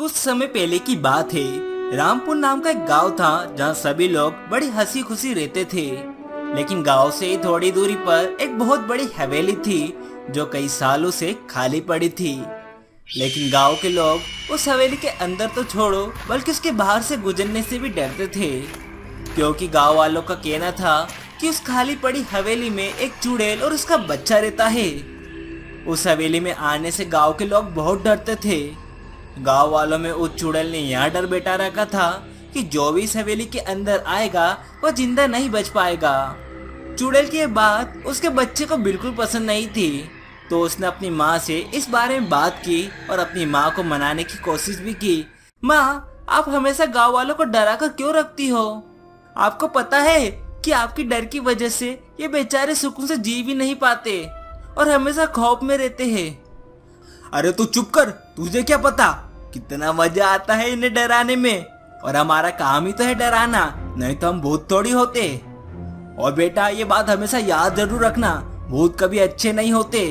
कुछ समय पहले की बात है। रामपुर नाम का एक गांव था जहां सभी लोग बड़ी हंसी खुशी रहते थे। लेकिन गांव से ही थोड़ी दूरी पर एक बहुत बड़ी हवेली थी जो कई सालों से खाली पड़ी थी। लेकिन गांव के लोग उस हवेली के अंदर तो छोड़ो बल्कि उसके बाहर से गुजरने से भी डरते थे, क्योंकि गांव वालों का कहना था कि उस खाली पड़ी हवेली में एक चुड़ैल और उसका बच्चा रहता है। उस हवेली में आने से गांव के लोग बहुत डरते थे। गांव वालों में उस चुड़ैल ने यहाँ डर बैठा रखा था कि जो भी इस हवेली के अंदर आएगा वह जिंदा नहीं बच पाएगा। चुड़ैल की ये बात उसके बच्चे को बिल्कुल पसंद नहीं थी, तो उसने अपनी माँ से इस बारे में बात की और अपनी माँ को मनाने की कोशिश भी की। माँ, आप हमेशा गांव वालों को डरा कर क्यों रखती हो? आपको पता है कि आपकी डर की वजह से ये बेचारे सुकून से जी भी नहीं पाते और हमेशा खौफ में रहते हैं। अरे तू चुप कर, तुझे क्या पता कितना मजा आता है इन्हें डराने में, और हमारा काम ही तो है डराना, नहीं तो हम भूत थोड़ी होते। और बेटा ये बात हमेशा याद जरूर रखना, भूत कभी अच्छे नहीं होते।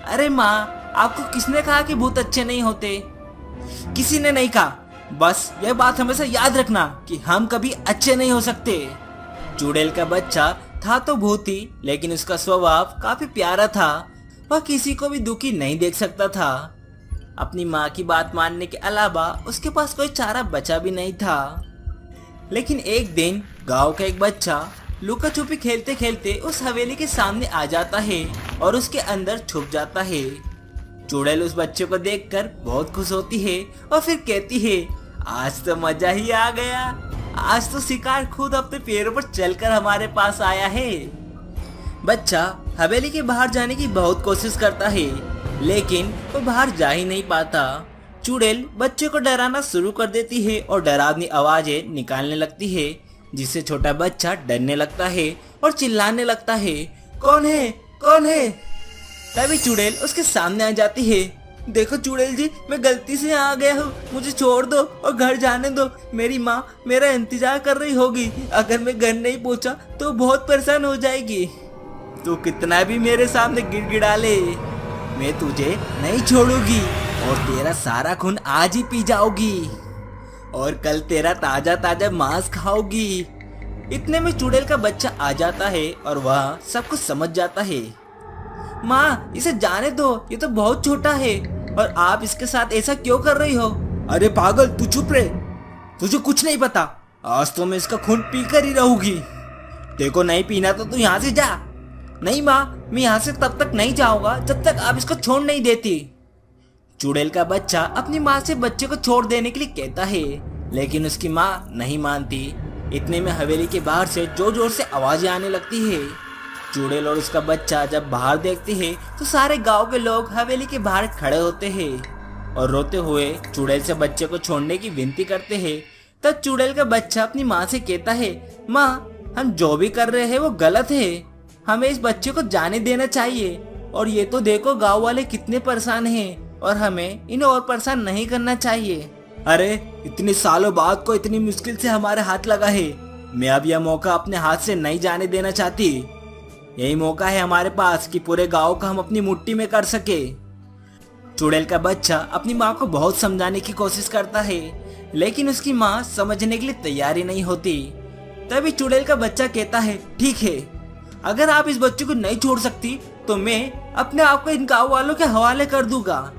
अरे माँ, आपको किसने कहा कि भूत अच्छे नहीं होते? किसी ने नहीं कहा, बस यह बात हमेशा याद रखना कि हम कभी अच्छे नहीं हो सकते। चुड़ैल का बच्चा था तो भूत ही, लेकिन उसका स्वभाव काफी प्यारा था। वह किसी को भी दुखी नहीं देख सकता था। अपनी माँ की बात मानने के अलावा उसके पास कोई चारा बचा भी नहीं था। लेकिन एक दिन गांव का एक बच्चा लुका छुपी खेलते खेलते उस हवेली के सामने आ जाता है और उसके अंदर छुप जाता है। चुड़ैल उस बच्चे को देखकर बहुत खुश होती है और फिर कहती है, आज तो मजा ही आ गया, आज तो शिकार खुद अपने पैरों पर चलकर हमारे पास आया है। बच्चा हवेली के बाहर जाने की बहुत कोशिश करता है, लेकिन वो बाहर जा ही नहीं पाता। चुड़ैल बच्चे को डराना शुरू कर देती है और डरावनी आवाजें निकालने लगती है, जिससे छोटा बच्चा डरने लगता है और चिल्लाने लगता है, कौन है, कौन है? तभी चुड़ैल उसके सामने आ जाती है। देखो चुड़ैल जी, मैं गलती से यहाँ आ गया हूँ, मुझे छोड़ दो और घर जाने दो। मेरी माँ मेरा इंतजार कर रही होगी, अगर मैं घर नहीं पहुँचा तो बहुत परेशान हो जाएगी। तू कितना भी मेरे सामने गिड़गिड़ा ले, मैं तुझे नहीं छोड़ूंगी और तेरा सारा खून आज ही पी जाओगी और कल तेरा ताजा ताजा मांस खाओगी। इतने में चुड़ैल का बच्चा आ जाता है और वह सब कुछ समझ जाता है। माँ, इसे जाने दो, ये तो बहुत छोटा है और आप इसके साथ ऐसा क्यों कर रही हो? अरे पागल, तू चुप रहे, तुझे कुछ नहीं पता, आज तो मैं इसका खून पीकर ही रहूंगी। देखो नहीं पीना तो तू यहाँ से जा। नहीं माँ, मैं यहाँ से तब तक नहीं जाऊंगा जब तक आप इसको छोड़ नहीं देती। चुड़ैल का बच्चा अपनी माँ से बच्चे को छोड़ देने के लिए कहता है, लेकिन उसकी माँ नहीं मानती। इतने में हवेली के बाहर से जोर जोर से आवाजें आने लगती है। चुड़ैल और उसका बच्चा जब बाहर देखते हैं तो सारे गांव के लोग हवेली के बाहर खड़े होते हैं और रोते हुए चुड़ैल से बच्चे को छोड़ने की विनती करते हैं। तब चुड़ैल का बच्चा अपनी माँ से कहता है, माँ, हम जो भी कर रहे हैं वो गलत है, हमें इस बच्चे को जाने देना चाहिए। और ये तो देखो गांव वाले कितने परेशान हैं और हमें इन्हें और परेशान नहीं करना चाहिए। अरे इतने सालों बाद को इतनी मुश्किल से हमारे हाथ लगा है, मैं अब यह मौका अपने हाथ से नहीं जाने देना चाहती। यही मौका है हमारे पास कि पूरे गांव का हम अपनी मुट्ठी में कर सके। चुड़ैल का बच्चा अपनी माँ को बहुत समझाने की कोशिश करता है, लेकिन उसकी माँ समझने के लिए तैयार ही नहीं होती। तभी चुड़ैल का बच्चा कहता है, ठीक है, अगर आप इस बच्चे को नहीं छोड़ सकती तो मैं अपने आप को इन गांव वालों के हवाले कर दूंगा।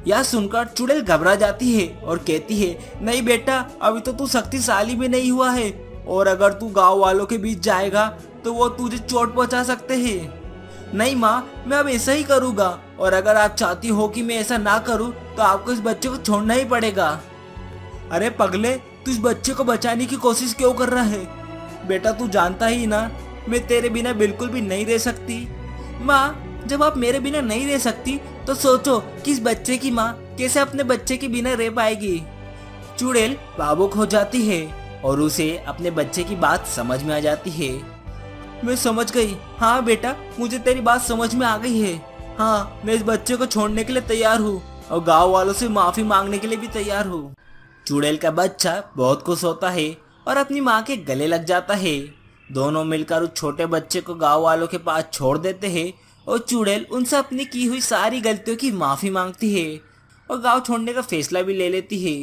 यह सुनकर चुड़ैल घबरा जाती है और कहती है, नहीं बेटा, अभी तो तू शक्तिशाली भी नहीं हुआ है और अगर तू गांव वालों के बीच जाएगा तो वो तुझे चोट पहुंचा सकते हैं। नहीं माँ, मैं अब ऐसा ही करूँगा और अगर आप चाहती हो कि मैं ऐसा ना करूँ तो आपको इस बच्चे को छोड़ना ही पड़ेगा। अरे पगले, तू इस बच्चे को बचाने की कोशिश क्यों कर रहा है? बेटा तू जानता ही ना, मैं तेरे बिना बिल्कुल भी नहीं रह सकती। माँ, जब आप मेरे बिना नहीं रह सकती तो सोचो कि इस बच्चे की माँ कैसे अपने बच्चे के बिना रह पाएगी। चुड़ैल भावुक हो जाती है और उसे अपने बच्चे की बात समझ में आ जाती है। मैं समझ गई, हाँ बेटा, मुझे तेरी बात समझ में आ गई है। हाँ, मैं इस बच्चे को छोड़ने के लिए तैयार हूँ और गाँव वालों से माफी मांगने के लिए भी तैयार हूँ। चुड़ैल का बच्चा बहुत खुश होता है और अपनी माँ के गले लग जाता है। दोनों मिलकर उस छोटे बच्चे को गांव वालों के पास छोड़ देते हैं और चुड़ैल उनसे अपनी की हुई सारी गलतियों की माफी मांगती है और गांव छोड़ने का फैसला भी ले लेती है।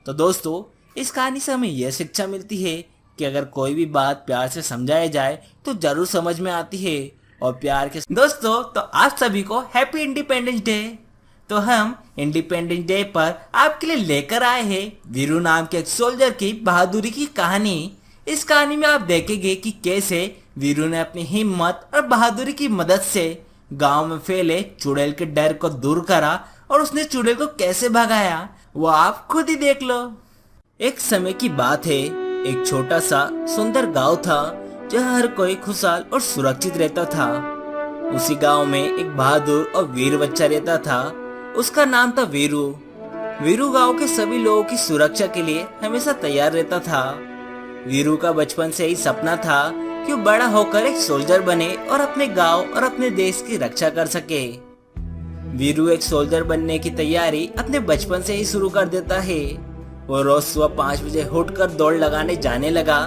तो दोस्तों, इस कहानी से हमें यह शिक्षा मिलती है कि अगर कोई भी बात प्यार से समझाया जाए तो जरूर समझ में आती है। और प्यार के दोस्तों, तो आप सभी को हैप्पी इंडिपेंडेंस डे। तो हम इंडिपेंडेंस डे पर आपके लिए लेकर आए हैं वीरू नाम के एक सोल्जर की बहादुरी की कहानी। इस कहानी में आप देखेंगे कि कैसे वीरू ने अपनी हिम्मत और बहादुरी की मदद से गांव में फैले चुड़ैल के डर को दूर करा और उसने चुड़ैल को कैसे भगाया वो आप खुद ही देख लो। एक समय की बात है, एक छोटा सा सुंदर गांव था जहाँ हर कोई खुशहाल और सुरक्षित रहता था। उसी गांव में एक बहादुर और वीर बच्चा रहता था। उसका नाम था वीरू। वीरू गांव के सभी लोगों की सुरक्षा के लिए हमेशा तैयार रहता था। वीरू का बचपन से ही सपना था कि वो बड़ा होकर एक सोल्जर बने और अपने गांव और अपने देश की रक्षा कर सके। वीरू एक सोल्जर बनने की तैयारी अपने बचपन से ही शुरू कर देता है। वो रोज सुबह 5 बजे उठकर दौड़ लगाने जाने लगा।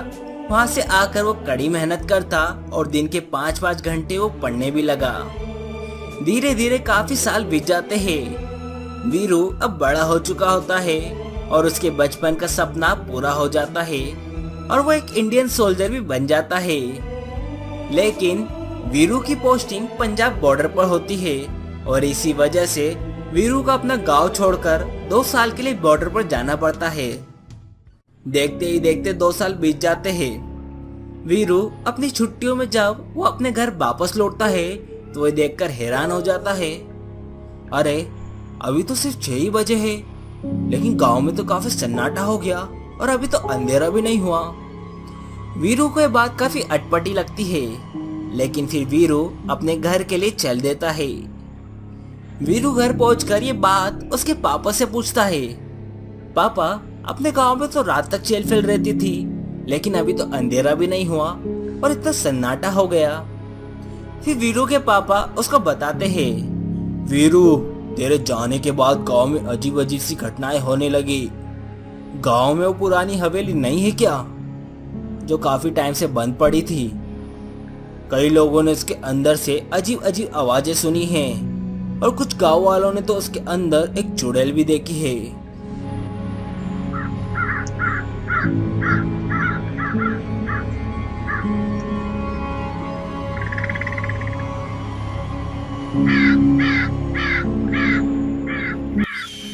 वहाँ से आकर वो कड़ी मेहनत करता और दिन के 5-5 घंटे वो पढ़ने भी लगा। धीरे धीरे काफी साल बीत जाते हैं। वीरू अब बड़ा हो चुका होता है और उसके बचपन का सपना पूरा हो जाता है और वो एक इंडियन सोल्जर भी बन जाता है। लेकिन वीरू की पोस्टिंग पंजाब बॉर्डर पर होती है और इसी वजह से वीरू को अपना गांव छोड़कर 2 साल के लिए बॉर्डर पर जाना पड़ता है। देखते ही देखते 2 साल बीत जाते हैं। वीरू अपनी छुट्टियों में जब वो अपने घर वापस लौटता है तो वह देखकर हैरान हो जाता है। अरे, अभी तो सिर्फ 6 ही बजे है, लेकिन गांव में तो काफी सन्नाटा हो गया और अभी तो अंधेरा भी नहीं हुआ। वीरू को यह बात काफी अटपटी लगती है, लेकिन फिर वीरू अपने घर के लिए चल देता है। वीरू घर पहुंचकर ये बात उसके पापा से पूछता है। पापा, अपने गांव में तो रात तक चेल फेल रहती थी, लेकिन अभी तो अंधेरा भी नहीं हुआ और इतना सन्नाटा हो गया। फिर वीरू के पापा उसको बताते हैं, वीरू, तेरे जाने के बाद गांव में अजीब अजीब सी घटनाएं होने लगी। गांव में वो पुरानी हवेली नहीं है क्या, जो काफी टाइम से बंद पड़ी थी? कई लोगों ने उसके अंदर से अजीब अजीब आवाजें सुनी हैं और कुछ गांव वालों ने तो उसके अंदर एक चुड़ैल भी देखी है।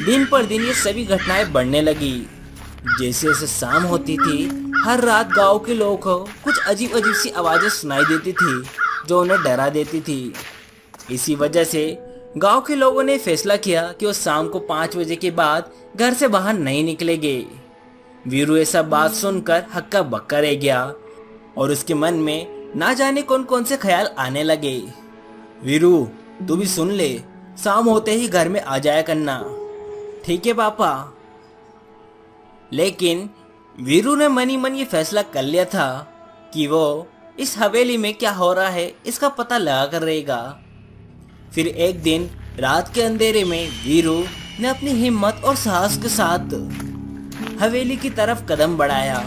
दिन पर दिन ये सभी घटनाएं बढ़ने लगी। जैसे जैसे शाम होती थी, हर रात गांव के लोगों को कुछ अजीब अजीब सी आवाजें सुनाई देती थी जो उन्हें डरा देती थी। इसी वजह से गांव के लोगों ने फैसला किया कि वो शाम को 5 बजे के बाद घर से बाहर नहीं निकलेंगे। वीरू ये सब बात सुनकर हक्का बक्का रह गया और उसके मन में ना जाने कौन कौन से ख्याल आने लगे। वीरू, तू भी सुन ले, शाम होते ही घर में आ जाया करना। ठीक है पापा। लेकिन वीरू ने मन ही मन ये फैसला कर लिया था कि वो इस हवेली में क्या हो रहा है इसका पता लगा कर रहेगा। फिर एक दिन रात के अंधेरे में वीरू ने अपनी हिम्मत और साहस के साथ हवेली की तरफ कदम बढ़ाया।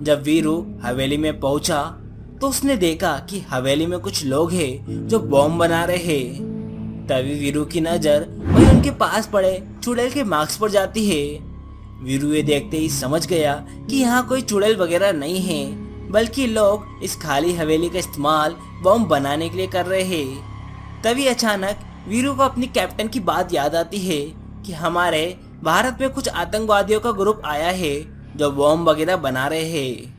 जब वीरू हवेली में पहुंचा तो उसने देखा कि हवेली में कुछ लोग हैं जो बॉम्ब बना रहे हैं। तभी वीरू की नजर वही उनके पास पड़े चुड़ैल के मार्क्स पर जाती है। वीरू ये देखते ही समझ गया कि यहाँ कोई चुड़ैल वगैरह नहीं है, बल्कि लोग इस खाली हवेली का इस्तेमाल बॉम्ब बनाने के लिए कर रहे हैं। तभी अचानक वीरू को अपनी कैप्टन की बात याद आती है कि हमारे भारत में कुछ आतंकवादियों का ग्रुप आया है जो बॉम्ब वगैरह बना रहे हैं।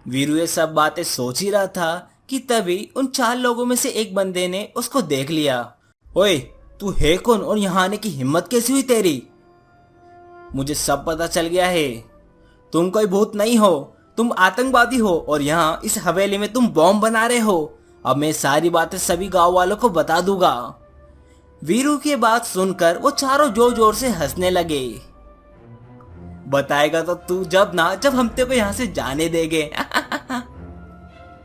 वीरू ये सब बातें सोच ही रहा था कि तभी उन 4 लोगों में से एक बंदे ने उसको देख लिया। ओए, तू है कौन और यहाँ आने की हिम्मत कैसी हुई तेरी? मुझे सब पता चल गया है। तुम कोई भूत नहीं हो, तुम आतंकवादी हो और यहाँ इस हवेली में तुम बॉम्ब बना रहे हो। अब मैं सारी बातें सभी गांव वालों को बता दूंगा। वीरू की बात सुनकर वो चारों जोर जोर से हंसने लगे। बताएगा तो तू जब हम तेरे को यहाँ से जाने देंगे।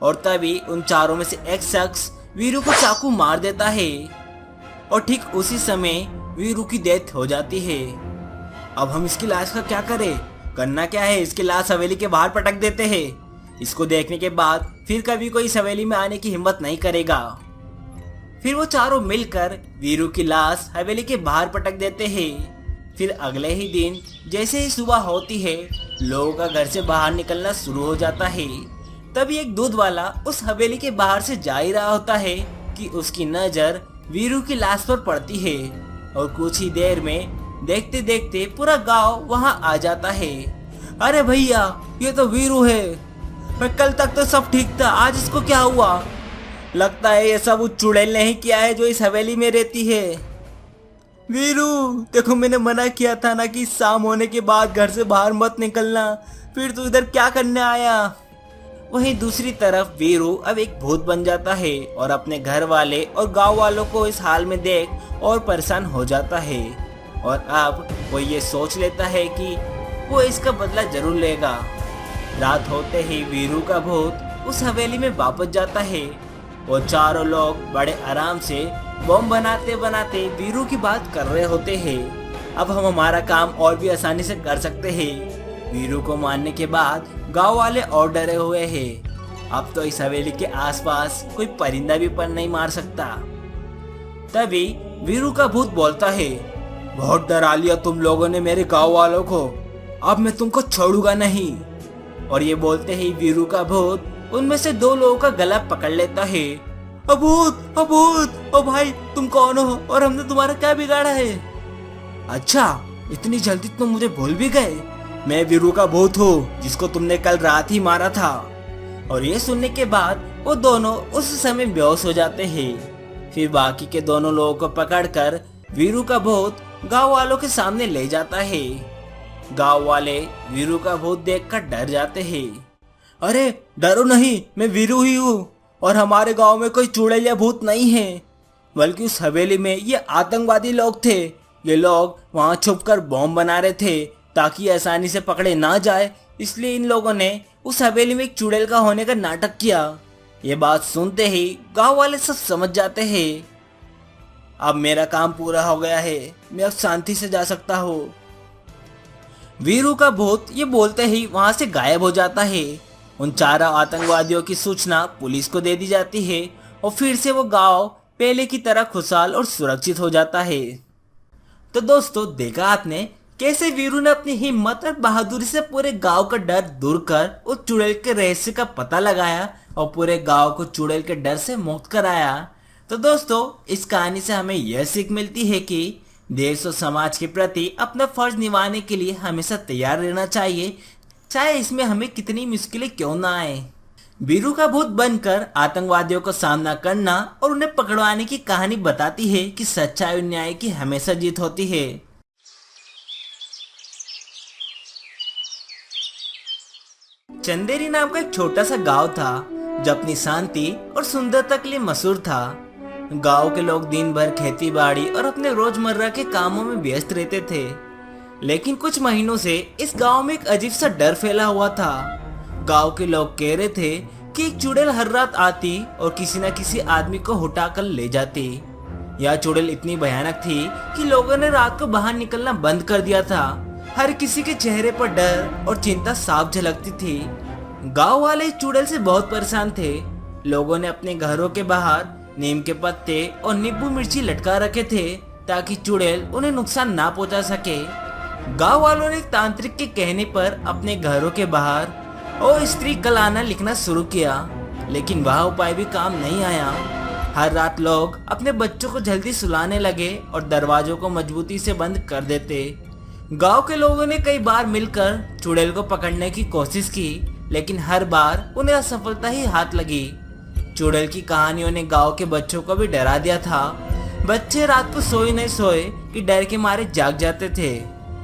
और तभी उन चारों में से एक शख्स वीरू को चाकू मार देता है और ठीक उसी समय वीरू की डेथ हो जाती है। अब हम इसकी लाश का क्या करें? करना क्या है, इसकी लाश हवेली के बाहर पटक देते हैं। इसको देखने के बाद फिर कभी कोई इस हवेली में आने की हिम्मत नहीं करेगा। फिर वो चारों मिलकर वीरू की लाश हवेली के बाहर पटक देते हैं। फिर अगले ही दिन जैसे ही सुबह होती है, लोगों का घर से बाहर निकलना शुरू हो जाता है। तभी एक दूध वाला उस हवेली के बाहर से जा ही रहा होता है कि उसकी नजर वीरू की लाश पर पड़ती है और कुछ ही देर में देखते देखते पूरा गांव वहां आ जाता है। अरे भैया, ये तो वीरू है। मैं कल तक तो सब ठीक था, आज इसको क्या हुआ? लगता है ये सब उस चुड़ैल ने ही किया है जो इस हवेली में रहती है। वीरू, देखो मैंने मना किया था ना कि शाम होने के बाद घर से बाहर मत निकलना, फिर तू इधर क्या करने आया? वहीं दूसरी तरफ वीरू अब एक भूत बन जाता है और अपने घर वाले और गांव वालों को इस हाल में देख और परेशान हो जाता है। और अब वो ये सोच लेता है कि वो इसका बदला जरूर लेगा। रात होते ही वीरू का भूत उस हवेली में वापस जाता है और चारों लोग बड़े आराम से बम बनाते बनाते वीरू की बात कर रहे होते हैं। अब हम हमारा काम और भी आसानी से कर सकते हैं। वीरू को मारने के बाद गांव वाले और डरे हुए हैं। अब तो इस हवेली के आसपास कोई परिंदा भी पर नहीं मार सकता। तभी वीरू का भूत बोलता है, बहुत डरा लिया तुम लोगों ने मेरे गांव वालों को, अब मैं तुमको छोड़ूंगा नहीं। और ये बोलते ही वीरू का भूत उनमें से दो लोगों का गला पकड़ लेता है। अभूत, अभूत, ओ भाई तुम कौन हो और हमने तुम्हारा क्या बिगाड़ा है? अच्छा, इतनी जल्दी तुम मुझे भूल भी गए? मैं वीरू का भूत हूँ जिसको तुमने कल रात ही मारा था। और ये सुनने के बाद वो दोनों उस समय बेहोश हो जाते हैं। फिर बाकी के दोनों लोगों को पकड़कर वीरू का भूत गांव वालों के सामने ले जाता है। गांव वाले वीरू का भूत देखकर डर जाते हैं। अरे डरो नहीं, मैं वीरू ही हूँ और हमारे गांव में कोई चुड़ैल या भूत नहीं है, बल्कि उस हवेली में ये आतंकवादी लोग थे। ये लोग वहां छुपकर बॉम्ब बना रहे थे ताकि आसानी से पकड़े ना जाए, इसलिए इन लोगों ने उस हवेली में एक चुड़ैल का होने का नाटक किया। ये बात सुनते ही गांव वाले सब समझ जाते हैं। अब मेरा काम पूरा हो गया है, मैं अब शांति से जा सकता हूँ। वीरू का भूत ये बोलते ही वहां से गायब हो जाता है। उन चारों आतंकवादियों की सूचना पुलिस को दे दी जाती है और फिर से वो गांव पहले की तरह खुशहाल और सुरक्षित हो जाता है। तो दोस्तों, देखा आपने कैसे वीरू ने अपनी हिम्मत और बहादुरी से पूरे गांव का डर दूर कर उस चुड़ैल के रहस्य का पता लगाया और पूरे गांव को चुड़ैल के डर से मुक्त कराया। तो दोस्तों, इस कहानी से हमें यह सीख मिलती है कि देश और समाज के प्रति अपना फर्ज निभाने के लिए हमेशा तैयार रहना चाहिए, चाहे इसमें हमें कितनी मुश्किलें क्यों ना आए। वीरू का भूत बनकर आतंकवादियों का सामना करना और उन्हें पकड़वाने की कहानी बताती है कि सच्चाई और न्याय की हमेशा जीत होती है। चंदेरी नाम का एक छोटा सा गांव था जो अपनी शांति और सुंदरता के लिए मशहूर था। गांव के लोग दिन भर खेती बाड़ी और अपने रोजमर्रा के कामों में व्यस्त रहते थे। लेकिन कुछ महीनों से इस गांव में एक अजीब सा डर फैला हुआ था। गांव के लोग कह रहे थे कि एक चुड़ैल हर रात आती और किसी न किसी आदमी को उठाकर ले जाती। यह चुड़ैल इतनी भयानक थी कि लोगों ने रात को बाहर निकलना बंद कर दिया था। हर किसी के चेहरे पर डर और चिंता साफ झलकती थी। गांव वाले इस चुड़ैल से बहुत परेशान थे। लोगों ने अपने घरों के बाहर नीम के पत्ते और नींबू मिर्ची लटका रखे थे ताकि चुड़ैल उन्हें नुकसान ना पहुंचा सके। गांव वालों ने एक तांत्रिक के कहने पर अपने घरों के बाहर ओ स्त्री कल आना लिखना शुरू किया, लेकिन वह उपाय भी काम नहीं आया। हर रात लोग अपने बच्चों को जल्दी सुलाने लगे और दरवाजों को मजबूती से बंद कर देते। गांव के लोगों ने कई बार मिलकर चुड़ैल को पकड़ने की कोशिश की, लेकिन हर बार उन्हें असफलता ही हाथ लगी। चुड़ैल की कहानियों ने गांव के बच्चों को भी डरा दिया था। बच्चे रात को सोए नहीं सोए कि डर के मारे जाग जाते थे।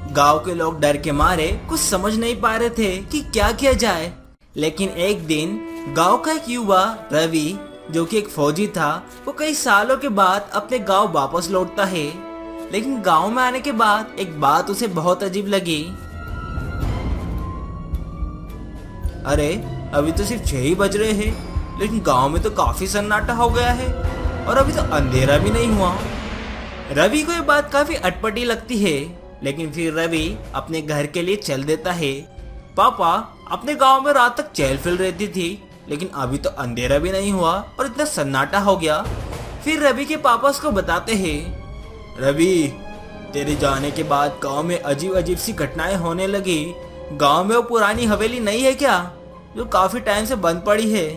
गांव के लोग डर के मारे कुछ समझ नहीं पा रहे थे कि क्या किया जाए। लेकिन एक दिन गांव का एक युवा रवि, जो कि एक फौजी था, वो कई सालों के बाद अपने गांव वापस लौटता है। लेकिन गांव में आने के बाद एक बात उसे बहुत अजीब लगी। अरे अभी तो सिर्फ 6 ही बज रहे हैं, लेकिन गांव में तो काफी सन्नाटा हो गया है और अभी तो अंधेरा भी नहीं हुआ। रवि को ये बात काफी अटपटी लगती है, लेकिन फिर रवि अपने घर के लिए चल देता है। पापा, अपने गांव में रात तक चहल पहल रहती थी, लेकिन अभी तो अंधेरा भी नहीं हुआ और इतना सन्नाटा हो गया। फिर रवि के पापा उसको बताते हैं, रवि तेरे जाने के बाद गांव में अजीब अजीब सी घटनाएं होने लगी। गांव में वो पुरानी हवेली नहीं है क्या, जो काफी टाइम से बंद पड़ी है?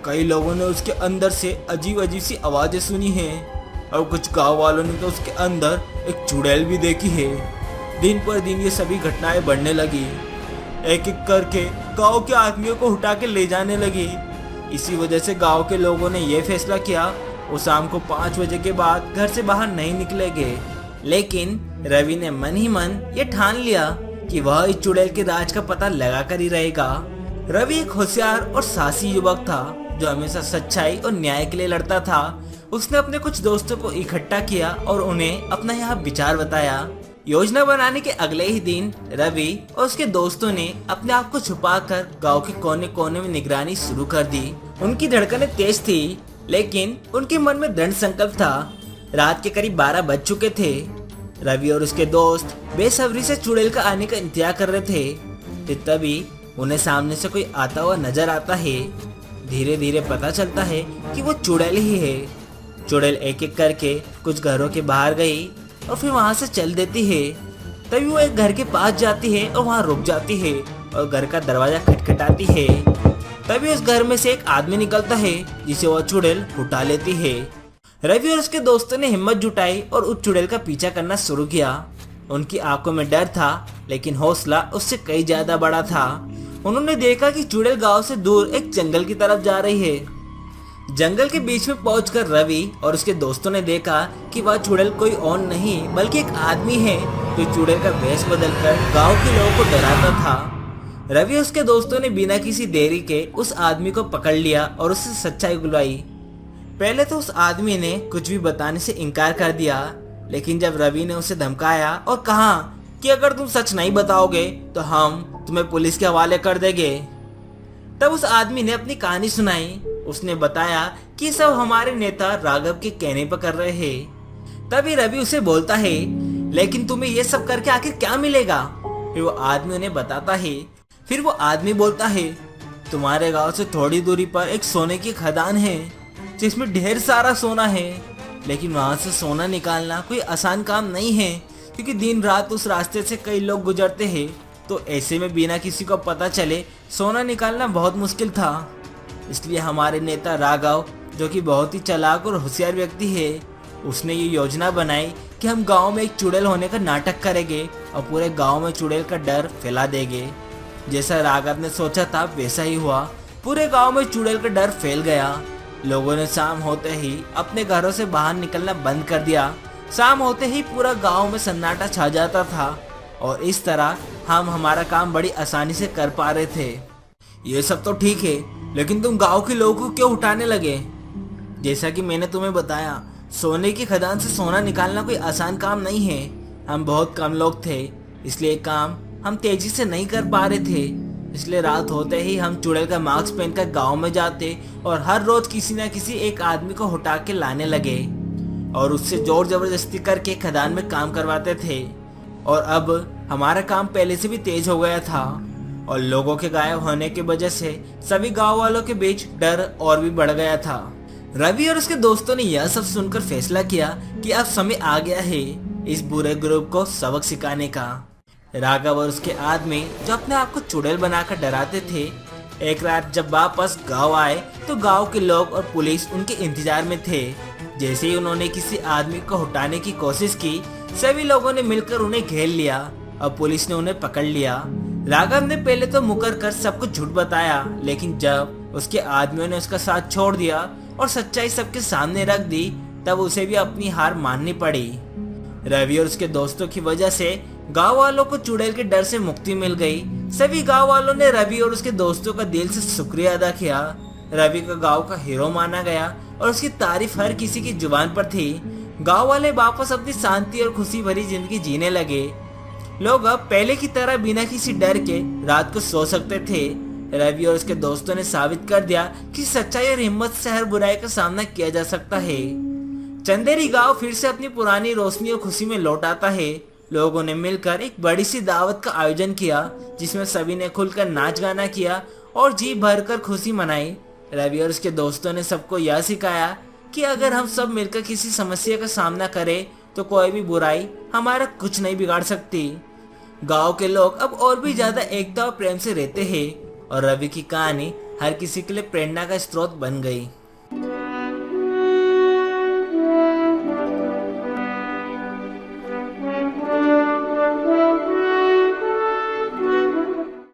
कई लोगों ने उसके अंदर से अजीब अजीब सी आवाजें सुनी हैं और कुछ गांव वालों ने तो उसके अंदर एक चुड़ैल भी देखी है। दिन पर दिन ये सभी घटनाएं बढ़ने लगी, एक एक करके गांव के आदमियों को उठा के ले जाने लगी। इसी वजह से गांव के लोगों ने यह फैसला किया वो शाम को 5 बजे के बाद घर से बाहर नहीं निकलेंगे। लेकिन रवि ने मन ही मन ये ठान लिया कि वह इस चुड़ैल के राज का पता लगा कर ही रहेगा। रवि एक होशियार और साहसी युवक था जो हमेशा सच्चाई और न्याय के लिए लड़ता था। उसने अपने कुछ दोस्तों को इकट्ठा किया और उन्हें अपना यह विचार बताया। योजना बनाने के अगले ही दिन रवि और उसके दोस्तों ने अपने आप को छुपाकर गांव के कोने कोने में निगरानी शुरू कर दी। उनकी धड़कनें तेज थी, लेकिन उनके मन में दृढ़ संकल्प था। रात के करीब 12 बज चुके थे। रवि और उसके दोस्त बेसब्री से चुड़ैल का आने का इंतजार कर रहे थे। तभी उन्हें सामने से कोई आता हुआ नजर आता है। धीरे धीरे पता चलता है कि वो चुड़ैल ही है। चुड़ैल एक एक करके कुछ घरों के बाहर गई और फिर वहां से चल देती है। तभी वो एक घर के पास जाती है और वहां रुक जाती है और घर का दरवाजा खटखटाती है। तभी उस घर में से एक आदमी निकलता है जिसे वह चुड़ैल उठा लेती है। रवि और उसके दोस्तों ने हिम्मत जुटाई और उस चुड़ैल का पीछा करना शुरू किया। उनकी आंखों में डर था, लेकिन हौसला उससे कई ज्यादा बड़ा था। उन्होंने देखा कि चुड़ैल गांव से दूर एक जंगल की तरफ जा रही है। जंगल के बीच में पहुंचकर रवि और उसके दोस्तों ने देखा कि वह चुड़ैल कोई और नहीं बल्कि एक आदमी है जो चुड़ैल का वेश बदलकर गांव के लोगों को डराता था। रवि और उसके दोस्तों ने बिना किसी देरी के उस आदमी को पकड़ लिया और उससे सच्चाई बुलवाई। पहले तो उस आदमी ने कुछ भी बताने से इनकार कर दिया, लेकिन जब रवि ने उसे धमकाया और कहा कि अगर तुम सच नहीं बताओगे तो हम तुम्हें पुलिस के हवाले कर देंगे, तब उस आदमी ने अपनी कहानी सुनाई। उसने बताया कि सब हमारे नेता राघव के कहने पर कर रहे हैं। तभी रवि उसे बोलता है, लेकिन तुम्हें ये सब करके आखिर क्या मिलेगा? फिर वो आदमी उन्हें बताता है। फिर वो आदमी बोलता है, तुम्हारे गांव से थोड़ी दूरी पर एक सोने की खदान है जिसमें ढेर सारा सोना है, लेकिन वहां से सोना निकालना कोई आसान काम नहीं है, क्योंकि दिन रात उस रास्ते से कई लोग गुजरते हैं। तो ऐसे में बिना किसी को पता चले सोना निकालना बहुत मुश्किल था। इसलिए हमारे नेता राघव, जो कि बहुत ही चालाक और होशियार व्यक्ति है, उसने ये योजना बनाई कि हम गांव में एक चुड़ैल होने का नाटक करेंगे और पूरे गांव में चुड़ैल का डर फैला देंगे। जैसा राघव ने सोचा था वैसा ही हुआ। पूरे गांव में चुड़ैल का डर फैल गया। लोगों ने शाम होते ही अपने घरों से बाहर निकलना बंद कर दिया। शाम होते ही पूरा गांव में सन्नाटा छा जाता था और इस तरह हम हमारा काम बड़ी आसानी से कर पा रहे थे। ये सब तो ठीक है, लेकिन तुम गांव के लोगों को क्यों उठाने लगे? जैसा कि मैंने तुम्हें बताया, सोने की खदान से सोना निकालना कोई आसान काम नहीं है। हम बहुत कम लोग थे, इसलिए काम हम तेजी से नहीं कर पा रहे थे। इसलिए रात होते ही हम चुड़ैल का मास्क पहनकर गांव में जाते और हर रोज किसी न किसी एक आदमी को उठा के लाने लगे और उससे जोर जबरदस्ती करके खदान में काम करवाते थे। और अब हमारा काम पहले से भी तेज हो गया था और लोगों के गायब होने की वजह से सभी गांव वालों के बीच डर और भी बढ़ गया था। रवि और उसके दोस्तों ने यह सब सुनकर फैसला किया कि अब समय आ गया है इस बुरे ग्रुप को सबक सिखाने का। राघव और उसके आदमी, जो अपने आप को चुड़ैल बनाकर डराते थे, एक रात जब वापस गांव आए तो गांव के लोग और पुलिस उनके इंतजार में थे। जैसे ही उन्होंने किसी आदमी को हटाने की कोशिश की, सभी लोगों ने मिलकर उन्हें घेर लिया और पुलिस ने उन्हें पकड़ लिया। राघव ने पहले तो मुकर कर सब कुछ झूठ बताया, लेकिन जब उसके आदमियों ने उसका साथ छोड़ दिया और सच्चाई सबके सामने रख दी, तब उसे भी अपनी हार माननी पड़ी। रवि और उसके दोस्तों की वजह से गांव वालों को चुड़ैल के डर से मुक्ति मिल गई। सभी गांव वालों ने रवि और उसके दोस्तों का दिल से शुक्रिया अदा किया। रवि को गांव का हीरो माना गया और उसकी तारीफ हर किसी की जुबान पर थी। गांव वाले वापस अपनी शांति और खुशी भरी जिंदगी जीने लगे। लोग अब पहले की तरह बिना किसी डर के रात को सो सकते थे। रवि और उसके दोस्तों ने साबित कर दिया कि सच्चाई और हिम्मत से हर बुराई का सामना किया जा सकता है। चंदेरी गांव फिर से अपनी पुरानी रोशनी और खुशी में लौट आता है। लोगों ने मिलकर एक बड़ी सी दावत का आयोजन किया, जिसमें सभी ने खुलकर नाच गाना किया और जी भरकर खुशी मनाई। रवि और उसके दोस्तों ने सबको यह सिखाया कि अगर हम सब मिलकर किसी समस्या का सामना करें तो कोई भी बुराई हमारा कुछ नहीं बिगाड़ सकती। गांव के लोग अब और भी ज्यादा एकता और प्रेम से रहते हैं और रवि की कहानी हर किसी के लिए प्रेरणा का स्रोत बन गई।